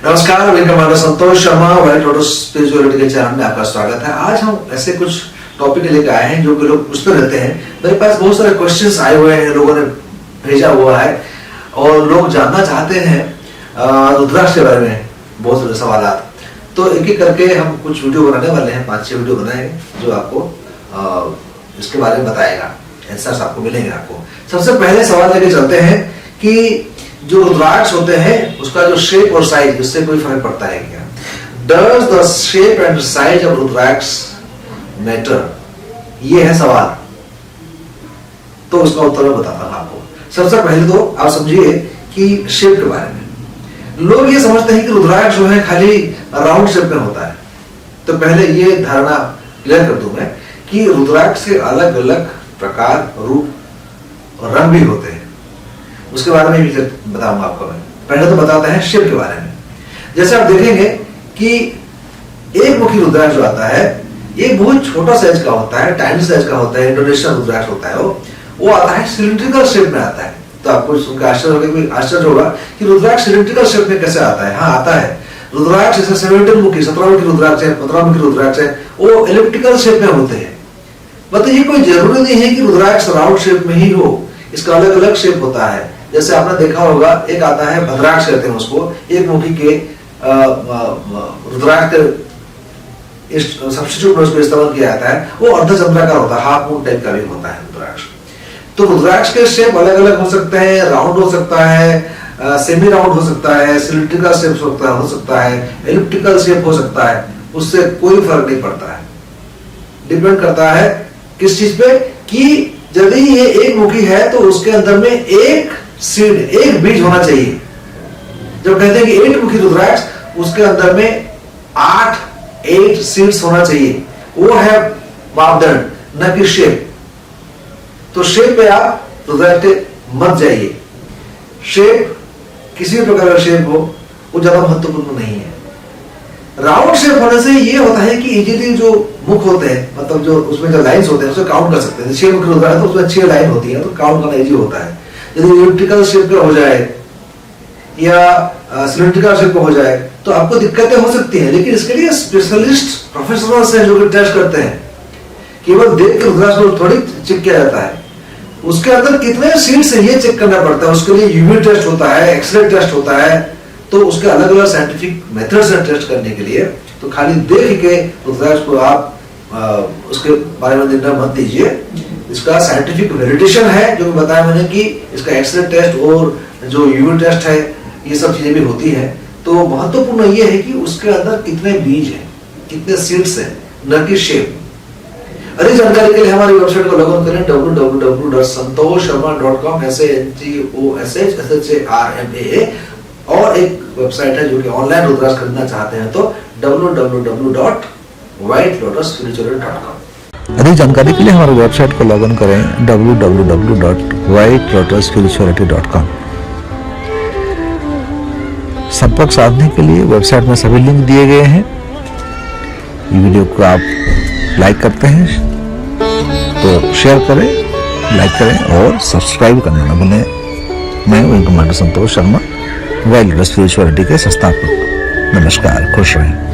नमस्कार, वेलकम। मैं Santosh Sharma, white lotus spirituality के चैनल में आपका स्वागत है। आज हम ऐसे कुछ टॉपिक लेकर आए हैं जो कि लोग पूछते रहते हैं। मेरे पास बहुत सारे क्वेश्चंस आए हुए हैं, लोगों ने भेजा हुआ है और लोग जानना चाहते हैं रुद्राक्ष के बारे में बहुत सारे सवाल। तो एक एक करके हम कुछ वीडियो बनाने वाले हैं, 5-6 वीडियो बनाएंगे जो आपको इसके बारे में बताएगा, आंसर्स आपको मिलेंगे। आपको सबसे पहले सवाल लेके चलते हैं कि जो रुद्राक्ष होते हैं उसका जो शेप और साइज, उससे कोई फर्क पड़ता है क्या? Does the shape and size of rudraksha matter? ये है सवाल। तो उसका उत्तर मैं बताता हूं आपको। सबसे पहले तो आप समझिए कि शेप के बारे में लोग ये समझते हैं कि रुद्राक्ष जो है खाली राउंड शेप में होता है। तो पहले ये धारणा क्लियर कर दूं मैं कि रुद्राक्ष के अलग अलग प्रकार, रूप और रंग भी होते हैं। उसके बारे में भी बताऊंगा आपको मैं। पहले तो बताते हैं शेप के बारे में। जैसे आप देखेंगे कि एक मुखी रुद्राक्ष जो आता है ये बहुत छोटा साइज का होता है, टाइनी साइज का होता है। इंडोनेशियन रुद्राक्ष होता है वो आता है सिलिंड्रिकल शेप में आता है। तो आपको सुनकर आश्चर्य होगा कि रुद्राक्ष सिलिंड्रिकल शेप में कैसे आता है। हाँ, आता है। रुद्राक्ष जैसे 17 मुखी रुद्राक्ष है, 15 मुखी रुद्राक्ष है, वो एलिप्टिकल शेप में होते हैं। मतलब ये कोई जरूरी नहीं है कि रुद्राक्ष राउंड शेप में ही हो, इसका अलग अलग शेप होता है। जैसे आपने देखा होगा, एक आता है भद्राक्ष कहते हैं उसको, एक मुखी के रुद्राक्ष के सब्स्टिट्यूट में उसको इस्तेमाल किया जाता है। वो अर्धचंद्राकार होता है, हाफ मून टाइप का भी होता है रुद्राक्ष। तो रुद्राक्ष के शेप अलग अलग हो सकते हैं। राउंड हो सकता है, सेमी राउंड हो सकता है, सिलिंड्रिकल शेप हो सकता है, एलिप्टिकल शेप हो सकता है। उससे कोई फर्क नहीं पड़ता है। डिपेंड करता है किस चीज पे कि यदि ये एक मुखी है तो उसके अंदर में एक सीड, एक बीज होना चाहिए। जब कहते हैं कि 8 मुखी रुद्राक्ष, उसके अंदर में 8 सीड्स होना चाहिए। वो है मापदंड, न कि शेप। तो शेप पे आप रुद्राक्ष मत जाइए। शेप किसी भी प्रकार का शेप हो वो ज्यादा महत्वपूर्ण नहीं है। राउंड शेप होने से ये होता है कि इजीली जो मुख होते हैं, मतलब जो उसमें जो लाइंस होते हैं उसे काउंट कर सकते हैं। 6 मुख रुद्राक्ष तो उसमें 6 लाइन होती है, तो काउंट करना इजी होता है। यदि एलिप्टिकल शेप का हो जाए या सिलिंड्रिकल शेप का हो जाए तो आपको दिक्कतें हो सकती हैं। लेकिन इसके लिए स्पेशलिस्ट प्रोफेशनल्स हैं जो कि टेस्ट करते हैं। केवल देख के रुद्राक्ष को थोड़ी चेक किया जाता है, उसके अंदर कितने सीड्स हैं ये चेक करना पड़ता है। उसके लिए यूवी टेस्ट होता है, एक्सरे टेस्ट होता है। तो उसके अलग अलग साइंटिफिक मेथड्स हैं टेस्ट करने के लिए। तो खाली देख के रुद्राक्ष को आप उसके बारे में निर्णय मत दीजिए। इसका साइंटिफिक वैलिडेशन है, जो बताया मैंने कि इसका एक्सरे टेस्ट और जो यूवी टेस्ट है, ये सब चीजें भी होती हैं। तो महत्वपूर्ण ये है कि उसके अंदर कितने बीज हैं, कितने सीड्स हैं, न कि शेप। अधिक जानकारी के लिए हमारी वेबसाइट को लॉग इन करें www.santoshsharma.com SANTOSHSHARMA। और एक वेबसाइट है जो कि ऑनलाइन रुद्राक्ष खरीदना चाहते हैं तो www.whitelotusspirituality.com। अधिक जानकारी के लिए हमारी वेबसाइट को लॉग इन करें www.whitelotusspirituality.com। संपर्क साधने के लिए वेबसाइट में सभी लिंक दिए गए हैं। वीडियो को आप लाइक करते हैं तो शेयर करें, लाइक करें और सब्सक्राइब करना न भूलें। मैं commander Santosh Sharma, white lotus spirituality के संस्थापक। नमस्कार, खुश रहें।